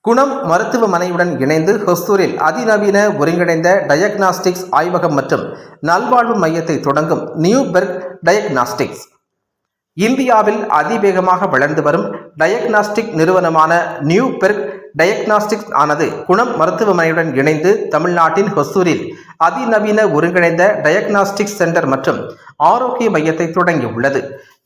குணம் மருத்துவமனையுடன் இணைந்து ஹொசூரில் அதிநவீன ஒருங்கிணைந்த டயக்னாஸ்டிக்ஸ் ஆய்வகம் மற்றும் நல்வாழ்வு மையத்தை தொடங்கும் நியூபெர்க் டயக்னாஸ்டிக்ஸ். இந்தியாவில் அதிவேகமாக வளர்ந்து வரும் டயக்னாஸ்டிக் நிறுவனமான நியூபெர்க் டயக்னாஸ்டிக்ஸ் ஆனது குணம் மருத்துவமனையுடன் இணைந்து தமிழ்நாட்டின் ஹொசூரில் அதிநவீன ஒருங்கிணைந்த டயக்னாஸ்டிக்ஸ் சென்டர் மற்றும் ஆரோக்கிய மையத்தை தொடங்கியுள்ளது.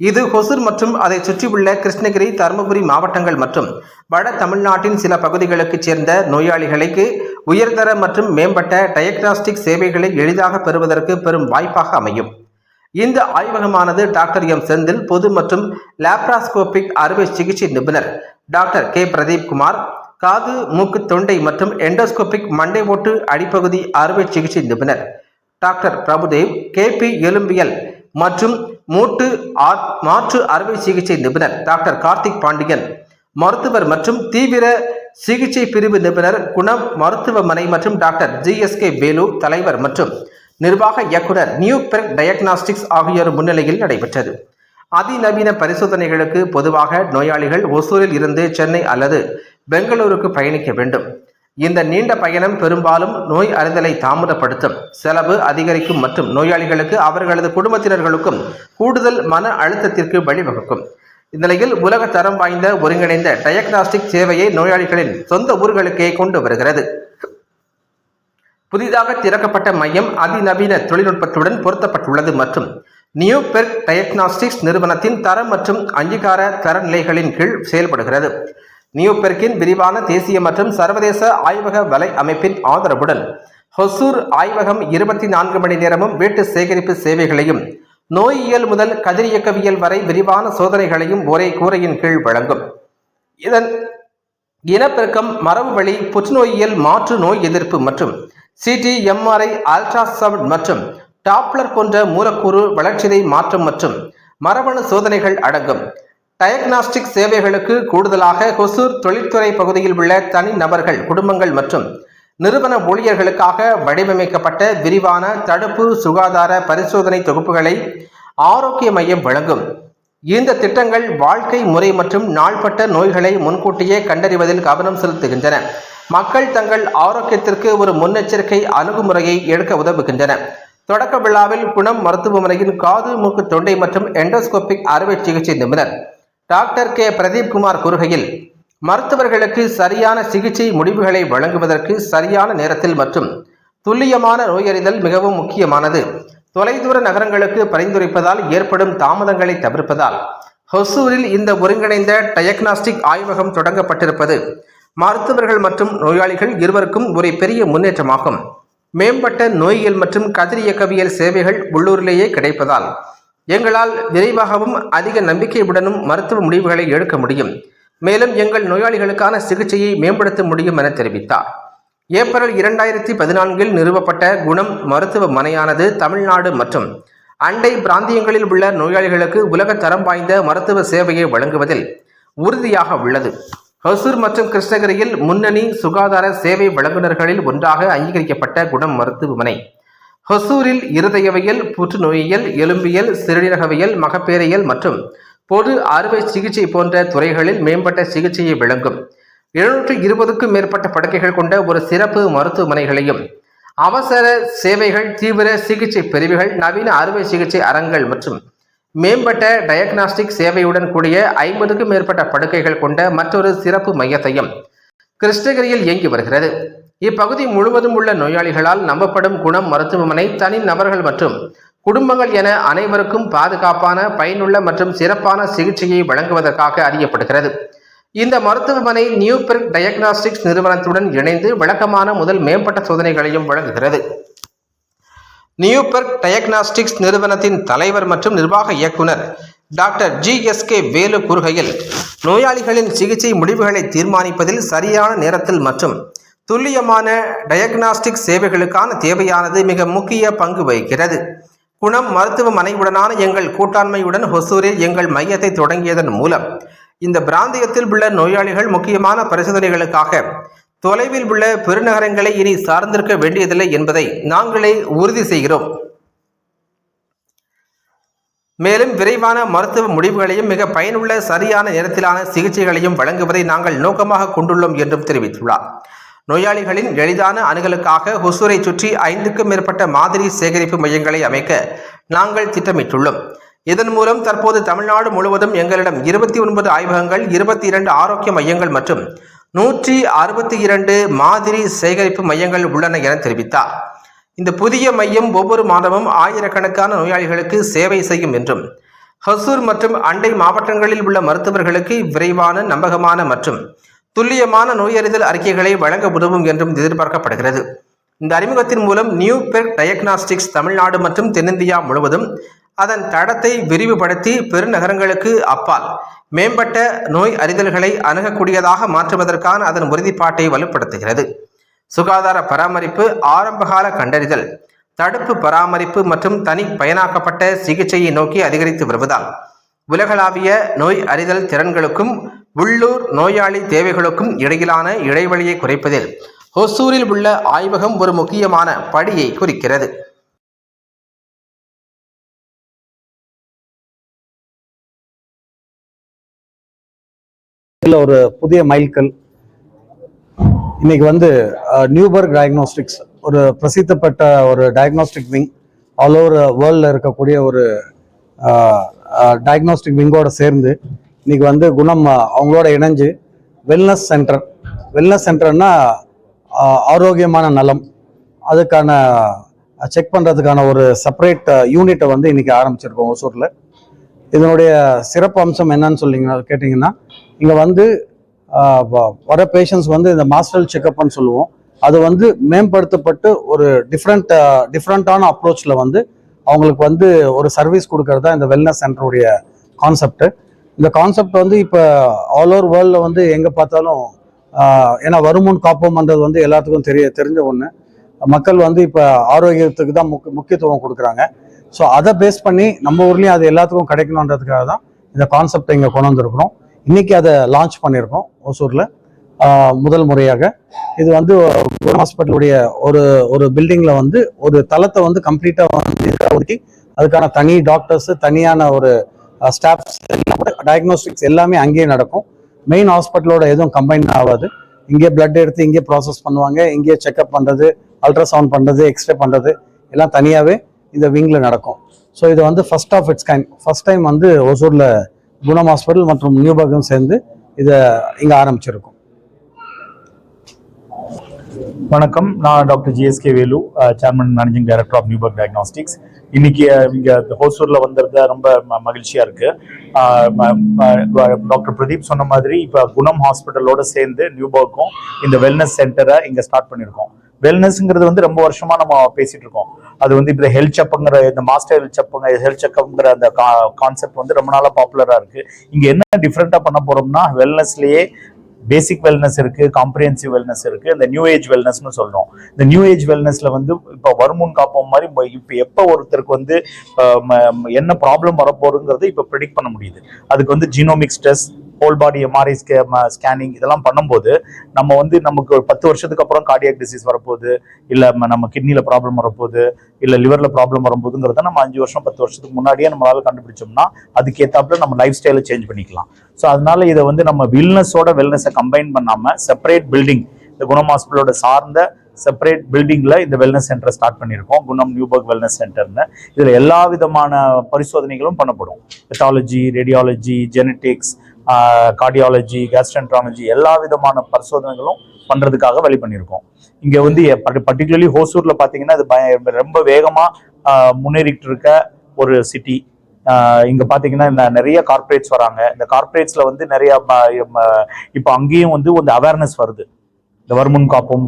இது ஹொசூர் மற்றும் அதை சுற்றியுள்ள கிருஷ்ணகிரி, தருமபுரி மாவட்டங்கள் மற்றும் வட தமிழ்நாட்டின் சில பகுதிகளுக்கு சேர்ந்த நோயாளிகளுக்கு உயர்தர மற்றும் மேம்பட்ட டயக்னாஸ்டிக் சேவைகளை எளிதாக பெறுவதற்கு பெரும் வாய்ப்பாக அமையும். இந்த ஆய்வகமானது டாக்டர் எம் செந்தில், பொது மற்றும் லாப்ராஸ்கோபிக் அறுவை சிகிச்சை நிபுணர் டாக்டர் கே பிரதீப் குமார், காது, மூக்கு, தொண்டை மற்றும் எண்டோஸ்கோபிக் மண்டை ஓட்டு அடிப்பகுதி அறுவை சிகிச்சை நிபுணர் டாக்டர் பிரபுதேவ், கேபி எலும்பியல் மற்றும் மூட்டு மாற்று அறுவை சிகிச்சை நிபுணர் டாக்டர் கார்த்திக் பாண்டியன், மருத்துவர் மற்றும் தீவிர சிகிச்சை பிரிவு நிபுணர் குணம் மருத்துவமனை மற்றும் டாக்டர் GSK வேலு, தலைவர் மற்றும் நிர்வாக இயக்குனர் நியூபெர்க் டயக்னாஸ்டிக்ஸ் ஆகியோர் முன்னிலையில் நடைபெற்றது. அதிநவீன பரிசோதனைகளுக்கு பொதுவாக நோயாளிகள் ஒசூரில் இருந்து சென்னை அல்லது பெங்களூருக்கு பயணிக்க வேண்டும். இந்த நீண்ட பயணம் பெரும்பாலும் நோய் அறிதலை தாமதப்படுத்தும், செலவு அதிகரிக்கும் மற்றும் நோயாளிகளுக்கு அவர்களது குடும்பத்தினர்களுக்கும் கூடுதல் மன அழுத்தத்திற்கு வழிவகுக்கும். இந்நிலையில் உலக தரம் வாய்ந்த ஒருங்கிணைந்த டயக்னாஸ்டிக் சேவையை நோயாளிகளின் சொந்த ஊர்களுக்கே கொண்டு வருகிறது. புதிதாக திறக்கப்பட்ட மையம் அதிநவீன தொழில்நுட்பத்துடன் பொருத்தப்பட்டுள்ளது மற்றும் நியூபெர்க் டயக்னாஸ்டிக்ஸ் நிறுவனத்தின் தரம் மற்றும் அங்கீகார தரநிலைகளின் கீழ் செயல்படுகிறது. நியூபெர்க்கின் விரிவான தேசிய மற்றும் சர்வதேச ஆய்வக வலை அமைப்பின் ஆதரவுடன் ஹொசூர் ஆய்வகம் 24 மணி நேரமும் வீட்டு சேகரிப்பு சேவைகளையும் நோயியல் முதல் கதிரியக்கவியல் வரை விரிவான சோதனைகளையும் ஒரே கூரையின் கீழ் வழங்கும். இதன் இனப்பெருக்கம், மரபு வழி, புற்றுநோயியல், மாற்று நோய் எதிர்ப்பு மற்றும் CT, MRI, அல்ட்ராசவுண்ட் மற்றும் டாப்ளர் போன்ற மூலக்கூறு வளர்ச்சிதை மாற்றம் மற்றும் மரபணு சோதனைகள் அடங்கும். டயக்னாஸ்டிக் சேவைகளுக்கு கூடுதலாக ஹொசூர் தொழில்துறை பகுதியில் உள்ள தனி நபர்கள், குடும்பங்கள் மற்றும் நிறுவன ஊழியர்களுக்காக வடிவமைக்கப்பட்ட விரிவான தடுப்பு சுகாதார பரிசோதனை தொகுப்புகளை ஆரோக்கிய மையம் வழங்கும். இந்த திட்டங்கள் வாழ்க்கை முறை மற்றும் நாள்பட்ட நோய்களை முன்கூட்டியே கண்டறிவதில் கவனம் செலுத்துகின்றன. மக்கள் தங்கள் ஆரோக்கியத்திற்கு ஒரு முன்னெச்சரிக்கை அணுகுமுறையை எடுக்க உதவுகின்றன. தொடக்க விழாவில் குணம் மருத்துவமனையின் காது, மூக்கு, தொண்டை மற்றும் எண்டோஸ்கோபிக் அறுவை சிகிச்சை நிபுணர் டாக்டர் கே பிரதீப் குமார் கூறுகையில், மருத்துவர்களுக்கு சரியான சிகிச்சை முடிவுகளை வழங்குவதற்கு சரியான நேரத்தில் மற்றும் துல்லியமான நோயறிதல் மிகவும் முக்கியமானது. தொலைதூர நகரங்களுக்கு பரிந்துரைப்பதால் ஏற்படும் தாமதங்களை தவிர்ப்பதால் ஹொசூரில் இந்த ஒருங்கிணைந்த டயக்னாஸ்டிக் ஆய்வகம் தொடங்கப்பட்டிருப்பது மருத்துவர்கள் மற்றும் நோயாளிகள் இருவருக்கும் ஒரு பெரிய முன்னேற்றமாகும். மேம்பட்ட நோயியல் மற்றும் கதிரியக்கவியல் சேவைகள் உள்ளூரிலேயே கிடைப்பதால் எங்களால் விரைவாகவும் அதிக நம்பிக்கையுடனும் மருத்துவ முடிவுகளை எடுக்க முடியும். மேலும் எங்கள் நோயாளிகளுக்கான சிகிச்சையை மேம்படுத்த முடியும் என தெரிவித்தார். ஏப்ரல் 2014 நிறுவப்பட்ட குணம் மருத்துவமனையானது தமிழ்நாடு மற்றும் அண்டை பிராந்தியங்களில் உள்ள நோயாளிகளுக்கு உலக தரம் வாய்ந்த மருத்துவ சேவையை வழங்குவதில் உறுதியாக உள்ளது. ஹொசூர் மற்றும் கிருஷ்ணகிரியில் முன்னணி சுகாதார சேவை வழங்குநர்களில் ஒன்றாக அங்கீகரிக்கப்பட்ட குணம் மருத்துவமனை ஹொசூரில் இருதயவியல், புற்றுநோயியல், எலும்பியல், சிறுநீரகவியல், மகப்பேறியல் மற்றும் பொது அறுவை சிகிச்சை போன்ற துறைகளில் மேம்பட்ட சிகிச்சையை வழங்கும். 720க்கும் மேற்பட்ட படுக்கைகள் கொண்ட ஒரு சிறப்பு மருத்துவமனைகளையும், அவசர சேவைகள், தீவிர சிகிச்சை பிரிவுகள், நவீன அறுவை சிகிச்சை அரங்குகள் மற்றும் மேம்பட்ட டயக்னாஸ்டிக் சேவையுடன் கூடிய 50க்கும் மேற்பட்ட படுக்கைகள் கொண்ட மற்றொரு சிறப்பு மையத்தையும் கிருஷ்ணகிரியில் இயங்கி வருகிறது. இப்பகுதி முழுவதும் உள்ள நோயாளிகளால் நம்பப்படும் குணம் மருத்துவமனை தனி நபர்கள் மற்றும் குடும்பங்கள் என அனைவருக்கும் பாதுகாப்பான, பயனுள்ள மற்றும் சிறப்பான சிகிச்சையை வழங்குவதற்காக அறியப்படுகிறது. இந்த மருத்துவமனை நியூபெர்க் டயக்னாஸ்டிக்ஸ் நிறுவனத்துடன் இணைந்து விளக்கமான முதல் மேம்பட்ட சோதனைகளையும் வழங்குகிறது. நியூபெர்க் டயக்னாஸ்டிக்ஸ் நிறுவனத்தின் தலைவர் மற்றும் நிர்வாக இயக்குனர் டாக்டர் GSK வேலு கூறுகையில், நோயாளிகளின் சிகிச்சை முடிவுகளை தீர்மானிப்பதில் சரியான நேரத்தில் மற்றும் துல்லியமான டயக்னாஸ்டிக் சேவைகளுக்கான தேவையானது மிக முக்கிய பங்கு வகிக்கிறது. குணம் மருத்துவமனையுடனான எங்கள் கூட்டாண்மையுடன் ஹொசூரில் எங்கள் மையத்தை தொடங்கியதன் மூலம் இந்த பிராந்தியத்தில் உள்ள நோயாளிகள் முக்கியமான பரிசோதனைகளுக்காக தொலைவில் உள்ள பெருநகரங்களை இனி சார்ந்திருக்க வேண்டியதில்லை என்பதை நாங்களே உறுதி செய்கிறோம். மேலும் விரைவான மருத்துவ முடிவுகளையும் மிக பயனுள்ள சரியான நேரத்திலான சிகிச்சைகளையும் வழங்குவதை நாங்கள் நோக்கமாக கொண்டுள்ளோம் என்றும் தெரிவித்துள்ளார். நோயாளிகளின் எளிதான அணுகலுக்காக ஹொசூரை சுற்றி 5க்கும் மேற்பட்ட மாதிரி சேகரிப்பு மையங்களை அமைக்க நாங்கள் திட்டமிட்டுள்ளோம். இதன் மூலம் தற்போது தமிழ்நாடு முழுவதும் எங்களிடம் 29 ஆய்வகங்கள், 22 ஆரோக்கிய மையங்கள் மற்றும் 162 மாதிரி சேகரிப்பு மையங்கள் உள்ளன என தெரிவித்தார். இந்த புதிய மையம் ஒவ்வொரு மாதமும் ஆயிரக்கணக்கான நோயாளிகளுக்கு சேவை செய்யும் என்றும் ஹொசூர் மற்றும் அண்டை மாவட்டங்களில் உள்ள மருத்துவர்களுக்கு விரைவான, நம்பகமான மற்றும் துல்லியமான நோயறிதல் அறிக்கைகளை வழங்க உதவும் என்றும் எதிர்பார்க்கப்படுகிறது. இந்த அறிமுகத்தின் மூலம் நியூ பெர்க் டயக்னாஸ்டிக்ஸ் தமிழ்நாடு மற்றும் தென்னிந்தியா முழுவதும் அதன் தடத்தை விரிவுபடுத்தி பெருநகரங்களுக்கு அப்பால் மேம்பட்ட நோய் அறிதல்களை அணுகக்கூடியதாக மாற்றுவதற்கான அதன் உறுதிப்பாட்டை வலுப்படுத்துகிறது. சுகாதார பராமரிப்பு, ஆரம்பகால கண்டறிதல், தடுப்பு பராமரிப்பு மற்றும் தனி பயனாக்கப்பட்ட சிகிச்சையை நோக்கி அதிகரித்து வருவதால் உலகளாவிய நோய் அறிதல் திறன்களுக்கும் உள்ளூர் நோயாளி தேவைகளுக்கும் இடையிலான இடைவெளியை குறைப்பதில் ஹொசூரில் உள்ள ஆய்வகம் ஒரு முக்கியமான படியை குறிக்கிறது. ஒரு புதிய மைல்கல் இன்னைக்கு நியூபர்க் டயக்னாஸ்டிக்ஸ் ஒரு பிரசித்தப்பட்ட ஒரு டயக்னாஸ்டிக் விங், ஆல் ஓவர் வேர்ல்டில் இருக்கக்கூடிய ஒரு டயக்னாஸ்டிக் விங்கோட சேர்ந்து இன்னைக்கு குணம் அவங்களோட இணைஞ்சு வெல்னஸ் சென்டர்னா ஆரோக்கியமான நலம், அதுக்கான செக் பண்ணுறதுக்கான ஒரு செப்பரேட் யூனிட்டை இன்னைக்கு ஆரம்பிச்சிருக்கோம் ஒசூரில். இதனுடைய சிறப்பு அம்சம் என்னன்னு கேட்டிங்கன்னா, இங்கே வர பேஷண்ட்ஸ் இந்த மாஸ்டர் செக்அப்னு சொல்லுவோம். அது மேம்படுத்தப்பட்டு ஒரு டிஃப்ரெண்ட்டான அப்ரோச்சில் அவங்களுக்கு ஒரு சர்வீஸ் கொடுக்கறதா இந்த வெல்னஸ் சென்டருடைய கான்செப்ட். இந்த கான்செப்ட் இப்போ ஆல் ஓவர் வேர்ல்டில் எங்கே பார்த்தாலும், ஏன்னா வருமுன் காப்போம்ன்றது எல்லாத்துக்கும் தெரிஞ்ச ஒன்று. மக்கள் இப்போ ஆரோக்கியத்துக்கு தான் முக்கியத்துவம் கொடுக்குறாங்க. ஸோ அதை பேஸ் பண்ணி நம்ம ஊர்லேயும் அது எல்லாத்துக்கும் கிடைக்கணுன்றதுக்காக தான் இந்த கான்செப்டை இங்கே கொண்டு வந்திருக்கிறோம். இன்னைக்கு அதை லான்ச் பண்ணியிருக்கோம் ஒசூரில் முதல் முறையாக. இது ஹாஸ்பிட்டலுடைய ஒரு பில்டிங்கில் ஒரு தளத்தை கம்ப்ளீட்டாக ஒதுக்கி அதுக்கான தனி டாக்டர்ஸ், தனியான ஒரு ஸ்டாஃப்ஸ், டயக்னோஸ்டிக்ஸ் எல்லாமே அங்கேயே நடக்கும். மெயின் ஹாஸ்பிட்டலோட எதுவும் கம்பைன் ஆகாது. இங்கே பிளட் எடுத்து இங்கே ப்ராசஸ் பண்ணுவாங்க, இங்கே செக்அப் பண்ணுறது, அல்ட்ராசவுண்ட் பண்ணுறது, எக்ஸ்ரே பண்ணுறது எல்லாம் தனியாகவே இந்த விங்கில் நடக்கும். ஸோ இது first of its kind. First time ஒசூரில் குணம் ஹாஸ்பிட்டல் மற்றும் நியூபர்க்கும் சேர்ந்து இதை இங்கே ஆரம்பிச்சிருக்கோம். வணக்கம், நான் doctor GSK Velu, chairman managing director of Neuberg diagnostics. இன்னைக்கு இங்கே ஹோசூரில் வந்தது ரொம்ப மகிழ்ச்சியாக இருக்குது. டாக்டர் பிரதீப் சொன்ன மாதிரி இப்போ குணம் ஹாஸ்பிட்டலோட சேர்ந்து நியூபர்க்கும் இந்த வெல்னஸ் சென்டரை இங்கே ஸ்டார்ட் பண்ணியிருக்கோம். வெல்னஸ்ங்கிறது ரொம்ப வருஷமா நம்ம பேசிட்டு இருக்கோம். அது இப்போ ஹெல்த் செக்அப்ங்கிற இந்த மாஸ்டர் ஹெல்த் செக்அப்ங்கிற அந்த கான்செப்ட் ரொம்ப நாளா பாப்புலரா இருக்கு. இங்க என்ன டிஃப்ரெண்டா பண்ண போறோம்னா, வெல்னஸ்லயே பேசிக் வெல்னஸ் இருக்கு, காம்ப்ரிஹென்சிவ் வெல்னஸ் இருக்கு, இந்த நியூ ஏஜ் வெல்னஸ்னு சொல்றோம். இந்த நியூ ஏஜ் வெல்னஸ்ல இப்போ வருமுன் காப்போம் மாதிரி இப்போ எப்போ ஒருத்தருக்கு என்ன ப்ராப்ளம் வரப்போறதுங்கிறது இப்போ ப்ரெடிக்ட் பண்ண முடியுது. அதுக்கு ஜீனோமிக்ஸ் டெஸ்ட், ஹோல் பாடி எம்ஆர்ஐ ஸ்கேனிங் இதெல்லாம் பண்ணும்போது நமக்கு ஒரு 10 வருஷத்துக்கு அப்புறம் கார்டியாக் டிசீஸ் வரப்போகுது, இல்லை நம்ம கிட்னில ப்ராப்ளம் வரப்போகுது, இல்லை லிவர்ல ப்ராப்ளம் வரும்போதுங்கிறத நம்ம 5 வருஷம் 10 வருஷத்துக்கு முன்னாடியே நம்மளால கண்டுபிடிச்சோம்னா அதுக்கேற்றாப்புல நம்ம லைஃப் ஸ்டைலை சேஞ்ச் பண்ணிக்கலாம். ஸோ அதனால இதை நம்ம வெல்னஸை கம்பைன் பண்ணாம செப்பரேட் பில்டிங், இந்த குணம் ஹாஸ்பிட்டலோட சார்ந்த செப்பரேட் பில்டிங்ல இந்த வெல்னஸ் சென்டரை ஸ்டார்ட் பண்ணியிருக்கோம், குணம் நியூபர்க் வெல்னஸ் சென்டர்னு. இதுல எல்லா விதமான பரிசோதனைகளும் பண்ணப்படும். பெத்தாலஜி, ரேடியாலஜி, ஜெனட்டிக்ஸ், கார்டியாலஜி, கேஸ்ட்ரென்ட்ராலஜி எல்லா விதமான பரிசோதனைகளும் பண்றதுக்காக வழி பண்ணியிருக்கோம். இங்க பர்டிகுலர்லி ஹோசூர்ல பாத்தீங்கன்னா இது ரொம்ப வேகமா முன்னேறிட்டு இருக்க ஒரு சிட்டி. இங்க பாத்தீங்கன்னா நிறைய கார்பரேட்ஸ் வராங்க. இந்த கார்பரேட்ஸ்ல நிறைய இப்போ அங்கேயும் ஒரு அவேர்னஸ் வருது. இந்த வருமுன் காப்போம்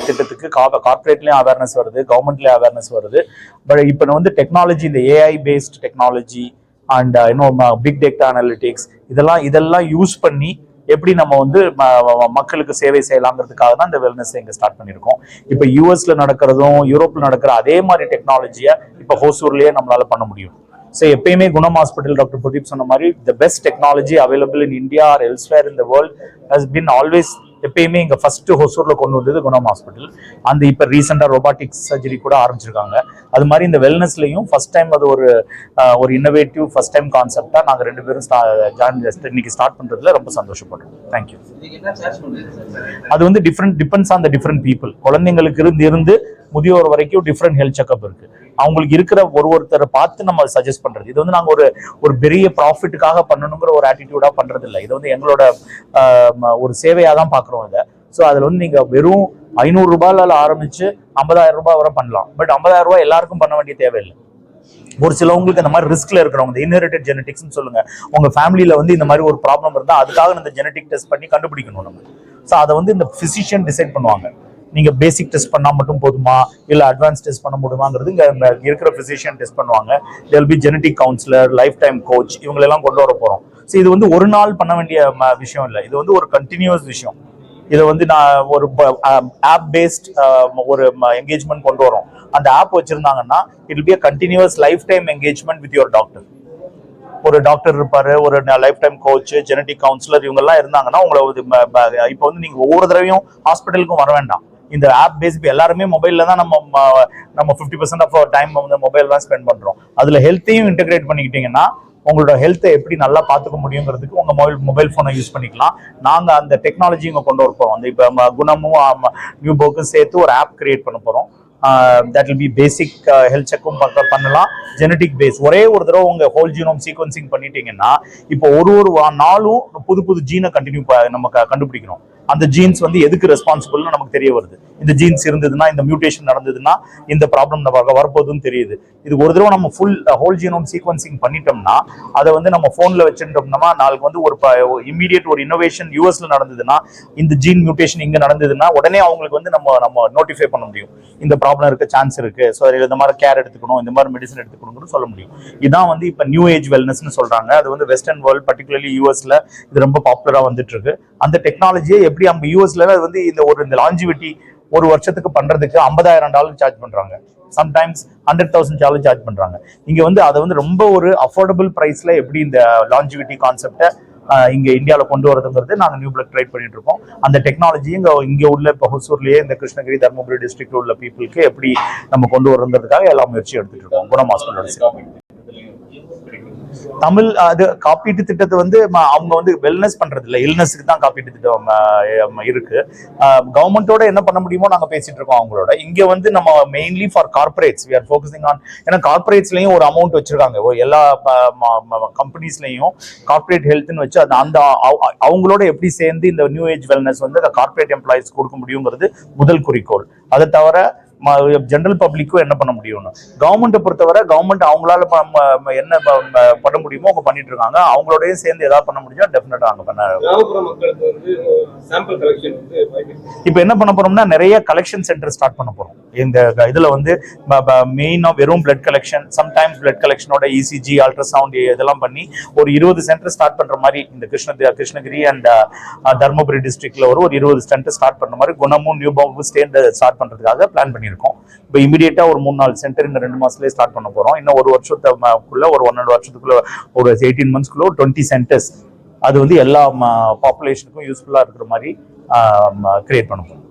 திட்டத்துக்கு கார்பரேட்லயும் அவேர்னஸ் வருது, கவர்மெண்ட்லயும் அவேர்னஸ் வருது. பட் இப்போ டெக்னாலஜி, இந்த AI based technology and big data analytics இதெல்லாம் யூஸ் பண்ணி எப்படி நம்ம மக்களுக்கு சேவை செய்யலாங்கிறதுக்காக தான் இந்த வெல்னஸ் இங்க ஸ்டார்ட் பண்ணியிருக்கோம். இப்போ யூஎஸ்ல நடக்கிறதும் யூரோப்ல நடக்கிற அதே மாதிரி டெக்னாலஜியை இப்போ ஹோசூர்லயே நம்மளால பண்ண முடியும். ஸோ எப்பயுமே குணம் ஹாஸ்பிட்டல் டாக்டர் பிரதீப் சொன்ன மாதிரி the best technology available in India or elsewhere in the world has been always எப்பயுமே இங்க ஃபர்ஸ்ட் ஹொசூர்ல கொண்டு வந்தது குணம் ஹாஸ்பிட்டல். அந்த இப்ப ரீசெண்டா ரோபாட்டிக்ஸ் சர்ஜரி கூட ஆரம்பிச்சிருக்காங்க. அது மாதிரி இந்த வெல்னஸ்லயும் ஃபர்ஸ்ட் டைம் அது ஒரு இன்னோவேட்டிவ் ஃபர்ஸ்ட் டைம் கான்செப்டா நாங்க 2 பேரும் இன்னைக்கு ஸ்டார்ட் பண்றதுல ரொம்ப சந்தோஷப்படுறோம். தேங்க்யூ. அது வந்து depends on the different people. குழந்தைங்களுக்கு இருந்து முதியோர் வரைக்கும் டிஃப்ரெண்ட் ஹெல்த் செக்அப் இருக்கு. அவங்களுக்கு இருக்கிற ஒருத்தரை பார்த்து நம்ம சஜஸ்ட் பண்றது. இது வந்து நாங்க ஒரு பெரிய ப்ராஃபிட்டுக்காக பண்ணணுங்கிற ஒரு ஆட்டிடியூடா பண்றது இல்லை. இது வந்து எங்களோட ஒரு சேவையா தான் பாக்குறோம் இதை. ஸோ அதுல வந்து நீங்க வெறும் 500 ரூபாயில ஆரம்பிச்சு 50,000 ரூபாய் வரை பண்ணலாம். பட் 50,000 ரூபாய் எல்லாருக்கும் பண்ண வேண்டிய தேவையில்லை. ஒரு சிலவங்களுக்கு இந்த மாதிரி ரிஸ்க்ல இருக்கிறவங்க, இன்ஹெரிட்டட் ஜெனடிக்ஸ்னு சொல்லுங்க, உங்க ஃபேமிலியில வந்து இந்த மாதிரி ஒரு ப்ராப்ளம் இருந்தா அதுக்காக இந்த ஜெனடிக் டெஸ்ட் பண்ணி கண்டுபிடிக்கணும் நம்ம. ஸோ அதை வந்து இந்த பிசிஷியன் டிசைட் பண்ணுவாங்க. நீங்க பேசிக் டெஸ்ட் பண்ணா மட்டும் போதுமா இல்ல அட்வான்ஸ் டெஸ்ட் பண்ண முடியுமாங்கிறது இங்க இருக்கிற பிசிஷியன் டெஸ்ட் பண்ணுவாங்க. There will be genetic counsellor, lifetime coach, இவங்களெல்லாம் கொண்டு வர போறோம். ஸோ இது வந்து ஒரு நாள் பண்ண வேண்டிய விஷயம் இல்லை. இது வந்து ஒரு கண்டினியூஸ் விஷயம். இதை வந்து நான் ஒரு ஆப் பேஸ்ட் ஒரு என்கேஜ்மெண்ட் கொண்டு வரோம். அந்த ஆப் வச்சிருந்தாங்கன்னா it will be a continuous lifetime engagement with your doctor. ஒரு டாக்டர் இருப்பாரு, ஒரு lifetime coach, genetic counsellor, இவங்க எல்லாம் இருந்தாங்கன்னா உங்களை இப்போ வந்து நீங்க ஒவ்வொரு தடவையும் ஹாஸ்பிட்டலுக்கும் வர வேண்டாம். இந்த ஆப் பேஸ் எல்லாருமே மொபைல்ல தான் நம்ம 50% ஆஃப் டைம் வந்து மொபைல் தான் ஸ்பெண்ட் பண்றோம். அதுல ஹெல்த்தையும் இன்டெகிரேட் பண்ணிக்கிட்டீங்கன்னா உங்களோட ஹெல்த்தை எப்படி நல்லா பார்த்துக்க முடியுங்கிறதுக்கு உங்க மொபைல் போனை யூஸ் பண்ணிக்கலாம். நாங்க அந்த டெக்னாலஜி இங்க கொண்டு வர போறோம். அந்த இப்போ குணமும் நியூபோக்கும் சேர்த்து ஒரு ஆப் கிரியேட் பண்ண போறோம். That will be basic health செக்கும் பண்ணலாம், ஜெனடிக் பேஸ். ஒரே ஒரு தடவை உங்க ஹோல் ஜீனோம் சீக்வன்சிங் பண்ணிட்டீங்கன்னா இப்போ ஒரு நாளும் புது ஜீனை நம்ம கண்டுபிடிக்கிறோம். அந்த ஜீன்ஸ் வந்து எதுக்கு ரெஸ்பான்சிபிள்னு நமக்கு தெரிய வருது. இந்த ஜீன்ஸ் இருந்ததுன்னா, இந்த மியூட்டேஷன் நடந்ததுன்னா இந்த ப்ராப்ளம் நம்ம வரப்போகுதுன்னு தெரியுது. இது ஒரு தடவை நம்ம ஹோல் ஜீனோம் சீக்வன்சிங் பண்ணிட்டோம்னா அதை வந்து நம்ம போன்ல வச்சுட்டோம்னா நாளைக்கு வந்து ஒரு இமீடியட் ஒரு இன்னோவேஷன் யூஎஸ்ல நடந்ததுன்னா, இந்த ஜீன் மியூட்டேஷன் இங்க நடந்ததுன்னா உடனே அவங்களுக்கு வந்து நம்ம நோட்டிஃபை பண்ண முடியும். இந்த ப்ராப்ளம் இருக்க சான்ஸ் இருக்கு, ஸோ இந்த மாதிரி கேர் எடுத்துக்கணும், இந்த மாதிரி மெடிசன் எடுத்துக்கணும்னு சொல்ல முடியும். இதான் வந்து இப்போ நியூ ஏஜ் வெல்னஸ்னு சொல்றாங்க. அது வந்து வெஸ்டர்ன் வேர்ல்ட், பர்டிகுலர்லி யூஎஸ்ல இது ரொம்ப பாப்புலரா வந்துட்டு இருக்கு. அந்த டெக்னாலஜியை எப்படி அவங்க யூஎஸ்ல வந்து இந்த லாஞ்சிவிட்டி ஒரு வருஷத்துக்கு பண்றதுக்கு $50,000 சார்ஜ் பண்றாங்க. சம்டைம்ஸ் $100,000 சார்ஜ் பண்றாங்க. இங்க வந்து அதை வந்து ரொம்ப ஒரு அஃபோர்டபுள் பிரைஸ்ல எப்படி இந்த லாஞ்சிவிட்டி கான்செப்டை இங்க இந்தியாவில் கொண்டு வரதுங்கிறது நாங்கள் நியூ பிளட் ட்ரை பண்ணிட்டு இருக்கோம். அந்த டெக்னாலஜி இங்க உள்ள இப்போ ஹொசூர்லயே இந்த கிருஷ்ணகிரி, தர்மபுரி டிஸ்ட்ரிக்ட்ல உள்ள பீப்புளுக்கு எப்படி நம்ம கொண்டு வரதுங்கிறதுக்காக எல்லா முயற்சி எடுத்துட்டு இருக்கோம். குணம் ஹாஸ்பிட்டலோட தமிழ் அது காப்பீட்டு திட்டத்தை வந்து அவங்க வந்து வெல்னஸ் பண்றது இல்லை, இல்னஸ்க்கு தான் காப்பீட்டு திட்டம் இருக்கு. கவர்மெண்டோட என்ன பண்ண முடியுமோ நாங்க பேசிட்டு இருக்கோம் அவங்களோட. இங்க வந்து நம்ம mainly for corporates we are focusing on. ஏன்னா கார்பரேட்ஸ்லயும் ஒரு அமௌண்ட் வச்சிருக்காங்க, எல்லா கம்பெனிஸ்லயும் கார்பரேட் ஹெல்த்னு வச்சு அந்த அவங்களோட எப்படி சேர்ந்து இந்த நியூ ஏஜ் வெல்னஸ் வந்து கார்பரேட் எம்ப்ளாயிஸ் கொடுக்க முடியுங்கிறது முதல் குறிக்கோள். அதை தவிர ஜெனரல் பப்ளிக்கும் என்ன பண்ண முடியும்னு கவர்மெண்ட்டை பொறுத்தவரை கவர்மெண்ட் அவங்களால என்ன பண்ண முடியுமோ அவங்க பண்ணிட்டு இருக்காங்க. அவங்களோடய சேர்ந்து ஏதாவது பண்ண முடிஞ்சா டெஃபினட்டா அங்க பண்ண. இப்ப என்ன பண்ண போறோம்னா நிறைய கலெக்ஷன் சென்டர் ஸ்டார்ட் பண்ண போறோம். இந்த இதுல வந்து மெயினா வெறும் பிளட் கலெக்ஷன், சம்டைம்ஸ் பிளட் கலெக்ஷனோட இசிஜி, அல்ட்ராசவுண்ட் இதெல்லாம் பண்ணி ஒரு 20 சென்டர் ஸ்டார்ட் பண்ற மாதிரி இந்த கிருஷ்ணகிரி அண்ட் தர்மபுரி டிஸ்ட்ரிக்ட்ல ஒரு 20 சென்டர் ஸ்டார்ட் பண்ற மாதிரி குணமும் நியூபாவும் சேர்ந்து ஸ்டார்ட் பண்றதுக்காக பிளான் பண்ணியிருக்கோம். இப்போ இமீடியட்டா ஒரு 3-4 சென்டர் இந்த 2 மாசத்துலயே ஸ்டார்ட் பண்ண போறோம். இன்னும் ஒரு வருஷத்துக்குள்ள ஒரு 1.5 வருஷத்துக்குள்ள ஒரு 18 monthsக்குள்ள 20 சென்டர்ஸ் அது வந்து எல்லா பாப்புலேஷனுக்கும் யூஸ்ஃபுல்லா இருக்கிற மாதிரி கிரியேட் பண்ண போறோம்.